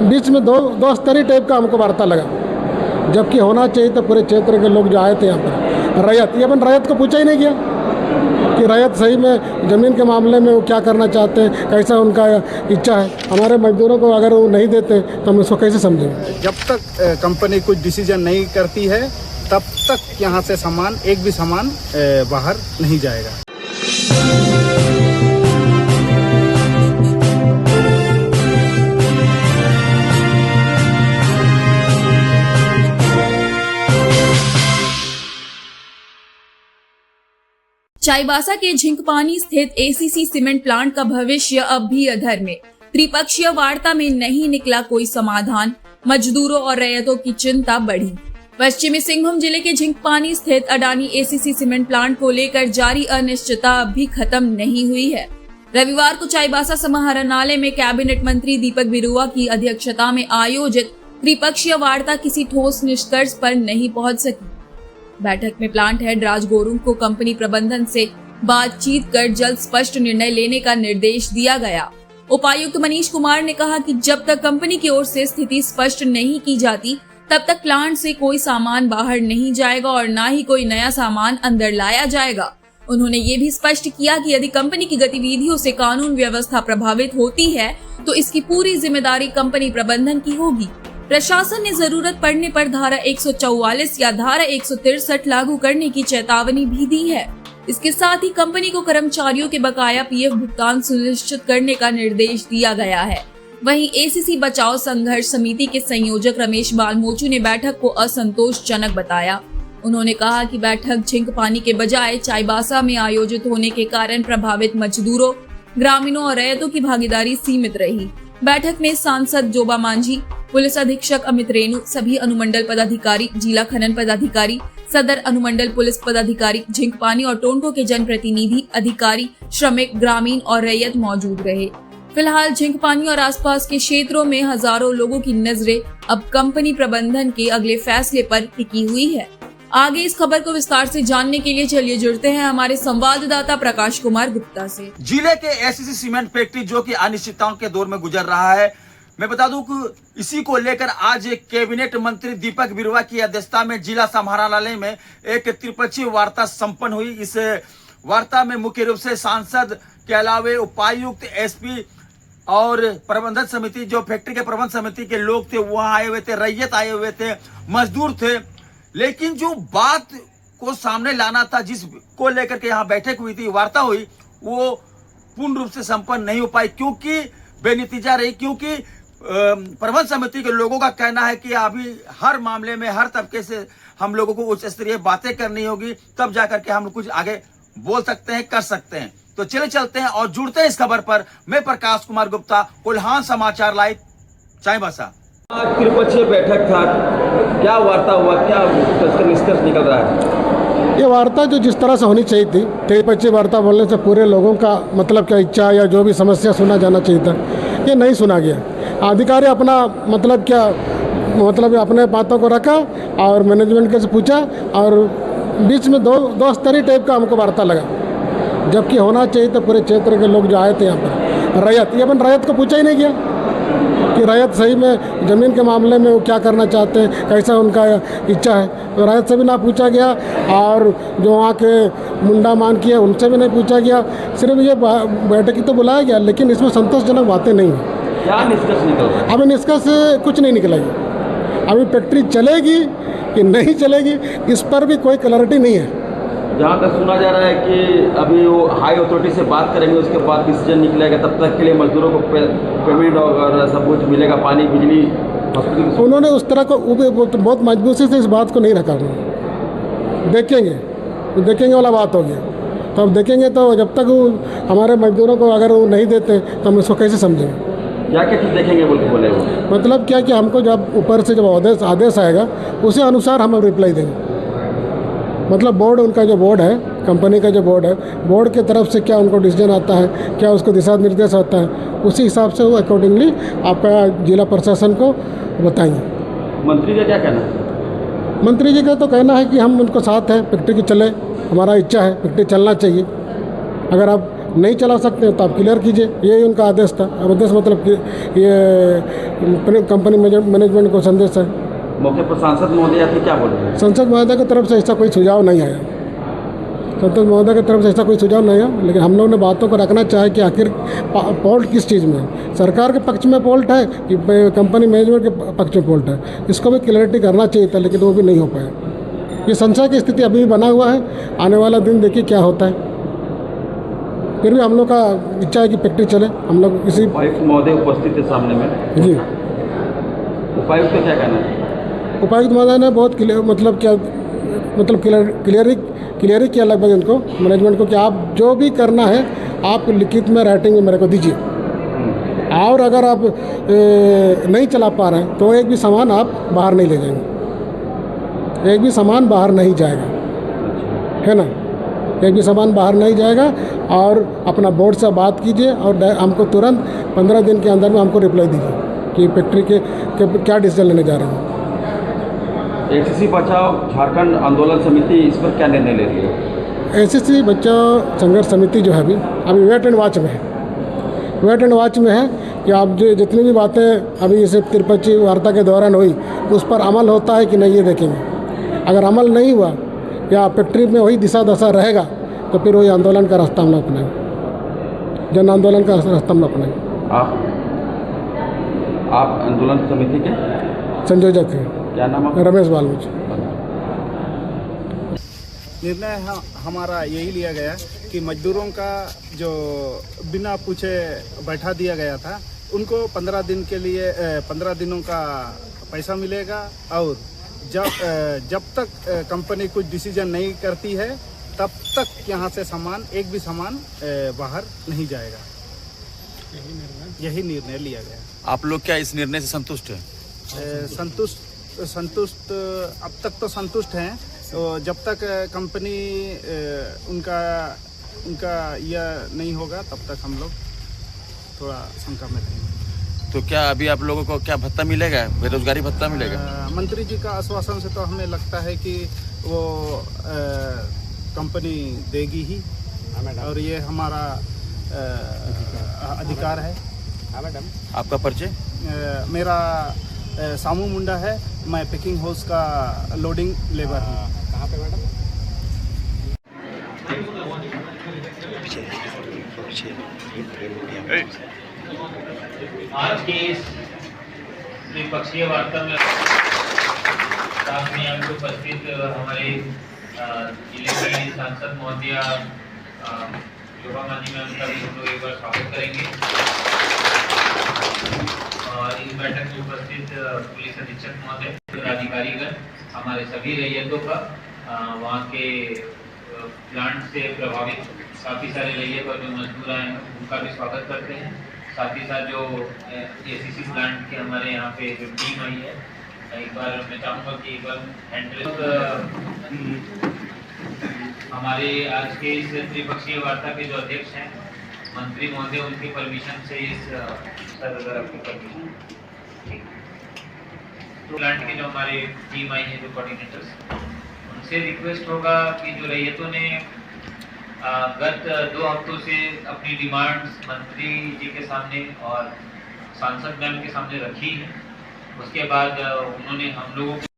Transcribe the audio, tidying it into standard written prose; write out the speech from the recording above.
बीच में दो स्तरीय टाइप का हमको वार्ता लगा, जबकि होना चाहिए तो पूरे क्षेत्र के लोग जो आए थे यहाँ पर रैयत, ये अपन रैयत को पूछा ही नहीं गया कि रैयत सही में ज़मीन के मामले में वो क्या करना चाहते हैं, कैसा उनका इच्छा है। हमारे मजदूरों को अगर वो नहीं देते तो हम इसको कैसे समझेंगे। जब तक कंपनी कुछ डिसीजन नहीं करती है तब तक यहाँ से सामान, एक भी सामान बाहर नहीं जाएगा। चाईबासा के झिंकपानी स्थित एसीसी सीमेंट प्लांट का भविष्य अब भी अधर में। त्रिपक्षीय वार्ता में नहीं निकला कोई समाधान, मजदूरों और रैयतों की चिंता बढ़ी। पश्चिमी सिंहभूम जिले के झिंकपानी स्थित अडानी एसीसी सीमेंट प्लांट को लेकर जारी अनिश्चितता अब भी खत्म नहीं हुई है। रविवार को चाईबासा समाहरणालय में कैबिनेट मंत्री दीपक बिरुआ की अध्यक्षता में आयोजित त्रिपक्षीय वार्ता किसी ठोस निष्कर्ष पर नहीं पहुंच सकी। बैठक में प्लांट हेड राज गोरुंग को कंपनी प्रबंधन से बातचीत कर जल्द स्पष्ट निर्णय लेने का निर्देश दिया गया। उपायुक्त मनीष कुमार ने कहा कि जब तक कंपनी की ओर से स्थिति स्पष्ट नहीं की जाती तब तक प्लांट से कोई सामान बाहर नहीं जाएगा और न ही कोई नया सामान अंदर लाया जाएगा। उन्होंने ये भी स्पष्ट किया कि यदि कंपनी की गतिविधियों से कानून व्यवस्था प्रभावित होती है तो इसकी पूरी जिम्मेदारी कंपनी प्रबंधन की होगी। प्रशासन ने जरूरत पड़ने पर धारा 144 या धारा 163 लागू करने की चेतावनी भी दी है। इसके साथ ही कंपनी को कर्मचारियों के बकाया पीएफ भुगतान सुनिश्चित करने का निर्देश दिया गया है। वहीं एसीसी बचाओ संघर्ष समिति के संयोजक रमेश बालमोचू ने बैठक को असंतोषजनक बताया। उन्होंने कहा कि बैठक झिंकपानी के बजाय चाईबासा में आयोजित होने के कारण प्रभावित मजदूरों, ग्रामीणों और रैयतों की भागीदारी सीमित रही। बैठक में सांसद जोबा मांझी, पुलिस अधीक्षक अमित रेणु, सभी अनुमंडल पदाधिकारी, जिला खनन पदाधिकारी, सदर अनुमंडल पुलिस पदाधिकारी, झिंकपानी और टोंटो के जनप्रतिनिधि, अधिकारी, श्रमिक, ग्रामीण और रैयत मौजूद रहे। फिलहाल झिंकपानी और आसपास के क्षेत्रों में हजारों लोगों की नजरें अब कंपनी प्रबंधन के अगले फैसले पर टिकी हुई है। आगे इस खबर को विस्तार से जानने के लिए चलिए जुड़ते हैं हमारे संवाददाता प्रकाश कुमार गुप्ता से। जिले के एसीसी सीमेंट फैक्ट्री जो कि अनिश्चितताओं के दौर में गुजर रहा है, मैं बता दूं कि इसी को लेकर आज कैबिनेट मंत्री दीपक बिरुआ की अध्यक्षता में जिला समाहरणालय में एक त्रिपक्षीय वार्ता संपन्न हुई। इस वार्ता में मुख्य रूप से सांसद के अलावे उपायुक्त, एसपी और प्रबंधन समिति, जो फैक्ट्री के प्रबंध समिति के लोग थे वहां आए हुए थे, रैयत आए हुए थे, मजदूर थे। लेकिन जो बात को सामने लाना था, जिसको लेकर के यहाँ बैठक हुई थी, वार्ता हुई, वो पूर्ण रूप से संपन्न नहीं हो पाई क्योंकि बेनतीजा रही। क्योंकि प्रबंध समिति के लोगों का कहना है कि अभी हर मामले में हर तबके से हम लोगों को उच्च स्तरीय बातें करनी होगी, तब जाकर के हम कुछ आगे बोल सकते हैं, कर सकते हैं। तो चले चलते हैं और जुड़ते हैं इस खबर पर। मैं प्रकाश कुमार गुप्ता, कोल्हान समाचार लाइव, चाईबासा। त्रिपक्षीय बैठक था, क्या वार्ता हुआ, क्या निष्कर्ष निकल रहा है? ये वार्ता जो जिस तरह से होनी चाहिए थी, त्रिपक्षीय वार्ता बोलने से पूरे लोगों का मतलब क्या इच्छा या जो भी समस्या सुना जाना चाहिए था, ये नहीं सुना गया। अधिकारी अपना मतलब अपने बातों को रखा और मैनेजमेंट के से पूछा और बीच में दो स्तरीय टाइप का हमको वार्ता लगा, जबकि होना चाहिए तो पूरे क्षेत्र के लोग जो आए थे यहाँ पर रैयत, ये अपन रैयत को पूछा ही नहीं गया कि रैयत सही में ज़मीन के मामले में वो क्या करना चाहते हैं, कैसा उनका इच्छा है। तो रैयत से भी ना पूछा गया और जो वहाँ के मुंडा मान किए उनसे भी नहीं पूछा गया। सिर्फ ये बैठक ही तो बुलाया गया, लेकिन इसमें संतोषजनक बातें नहीं हुई। क्या निष्कर्ष निकल रहा है? अभी निष्कर्ष कुछ नहीं निकलेगी। अभी फैक्ट्री चलेगी कि नहीं चलेगी इस पर भी कोई क्लैरिटी नहीं है। जहाँ तक सुना जा रहा है कि अभी वो हाई अथॉरिटी से बात करेंगे, उसके बाद डिसीजन निकलेगा, तब तक के लिए मजदूरों को पेमेंट और सब कुछ मिलेगा, पानी, बिजली, हॉस्पिटल। उन्होंने उस तरह को बहुत मजबूती से इस बात को नहीं रखा। देखेंगे वाला बात हो गया। तो अब देखेंगे, तो जब तक वो हमारे मजदूरों को अगर वो नहीं देते तो हम इसको कैसे समझेंगे। क्या क्या चीज़ देखेंगे बोल के बोले वो? मतलब क्या कि हमको जब ऊपर से जब आदेश आएगा उसी अनुसार हम रिप्लाई देंगे। मतलब बोर्ड, उनका जो बोर्ड है, कंपनी का जो बोर्ड है, बोर्ड की तरफ से क्या उनको डिसीजन आता है, क्या उसको दिशा निर्देश आता है, उसी हिसाब से वो अकॉर्डिंगली आपका जिला प्रशासन को बताएंगे। मंत्री का क्या कहना है? मंत्री जी का तो कहना है कि हम उनको साथ हैं, फैक्ट्री की चले, हमारा इच्छा है, फैक्ट्री चलना चाहिए। अगर आप नहीं चला सकते तो आप क्लियर कीजिए, यही उनका आदेश था। आदेश मतलब कि ये कंपनी मैनेजमेंट को संदेश है। मौके पर सांसद महोदय थे, क्या बोल रहे हैं? संसद महोदय की तरफ से ऐसा कोई सुझाव नहीं आया। संसद महोदय की तरफ से ऐसा कोई सुझाव नहीं आया, लेकिन हम लोग ने बातों को रखना चाहे कि आखिर फॉल्ट किस चीज़ में है। सरकार के पक्ष में फॉल्ट है कि कंपनी मैनेजमेंट के पक्ष में फॉल्ट है, इसको भी क्लैरिटी करना चाहिए था, लेकिन वो भी नहीं हो पाया। ये संशय की स्थिति अभी भी बना हुआ है। आने वाला दिन देखिए क्या होता है। फिर भी हम लोग का इच्छा है कि फैक्ट्री चले। हम लोग इसी उपायुक्त महोदय उपस्थित थे सामने में जी। उपायुक्त का क्या कहना है? उपायुक्त महोदय ने बहुत क्लियर किया लगभग इनको, मैनेजमेंट को, कि आप जो भी करना है आप लिखित में राइटिंग में मेरे को दीजिए, और अगर आप नहीं चला पा रहे हैं तो एक भी सामान आप बाहर नहीं ले जाएंगे, एक भी सामान बाहर नहीं जाएगा, है ना, एक भी सामान बाहर नहीं जाएगा। और अपना बोर्ड से बात कीजिए और हमको तुरंत 15 दिन के अंदर में हमको रिप्लाई दीजिए कि फैक्ट्री के क्या डिसीजन लेने जा रहे हैं। एसीसी बचाओ झारखंड आंदोलन समिति इस पर क्या निर्णय ले रही है? एसीसी बचाओ संघर्ष समिति जो है अभी वेट एंड वॉच में है। वेट एंड वॉच में है कि आप जो जितनी भी बातें अभी जैसे त्रिपक्षीय वार्ता के दौरान हुई उस पर अमल होता है कि नहीं, ये देखेंगे। अगर अमल नहीं हुआ या फैक्ट्री में वही दिशा दशा रहेगा तो फिर वही आंदोलन का रास्ता हम लोग अपनाएंगे, जन आंदोलन का रास्ता हम लोग अपनाएंगे। आप आंदोलन समिति के संयोजक हैं। क्या नाम है? रमेश बालूच। निर्णय हमारा यही लिया गया कि मजदूरों का जो बिना पूछे बैठा दिया गया था उनको 15 दिन के लिए 15 दिनों का पैसा मिलेगा, और जब तक कंपनी कुछ डिसीजन नहीं करती है तब तक यहाँ से सामान, एक भी सामान बाहर नहीं जाएगा। यही निर्णय लिया गया। आप लोग क्या इस निर्णय से संतुष्ट हैं? संतुष्ट अब तक तो संतुष्ट हैं। तो जब तक कंपनी उनका यह नहीं होगा तब तक हम लोग थोड़ा शंका में रहेंगे। तो क्या अभी आप लोगों को क्या भत्ता मिलेगा, बेरोजगारी भत्ता मिलेगा? मंत्री जी का आश्वासन से तो हमें लगता है कि वो कंपनी देगी ही, और ये हमारा अधिकार है। आपका परिचय? मेरा सामू मुंडा है, मैं पैकिंग हाउस का लोडिंग लेबर हूँ। कहाँ पे मैडम? आज के इस त्रिपक्षीय वार्ता में साथ में आपको उपस्थित हमारे जिले के सांसद महोदय शोभा मांझी मैम का भी हम लोग एक बार स्वागत करेंगे, और इस बैठक में उपस्थित पुलिस अधीक्षक महोदय, पदाधिकारीगण, हमारे सभी रैयतों का, वहाँ के प्लांट से प्रभावित काफ़ी सारे रैयत और जो मजदूर आए हैं उनका भी स्वागत करते हैं। साथ ही साथ जो एसीसी प्लांट के हमारे यहाँ पे जो टीम आई है, एक बार मैं चाहूँगा कि एक बार हमारे आज के इस त्रिपक्षीय वार्ता के जो अध्यक्ष हैं मंत्री महोदय, उनके परमिशन से इस सर अगर आपकी परमिशन, ठीक, तो प्लांट के जो हमारे टीम आई है जो कोऑर्डिनेटर्स, उनसे रिक्वेस्ट होगा कि जो रैयतों ने गत 2 हफ्तों से अपनी डिमांड्स मंत्री जी के सामने और सांसद मैम के सामने रखी है, उसके बाद उन्होंने हम लोगों को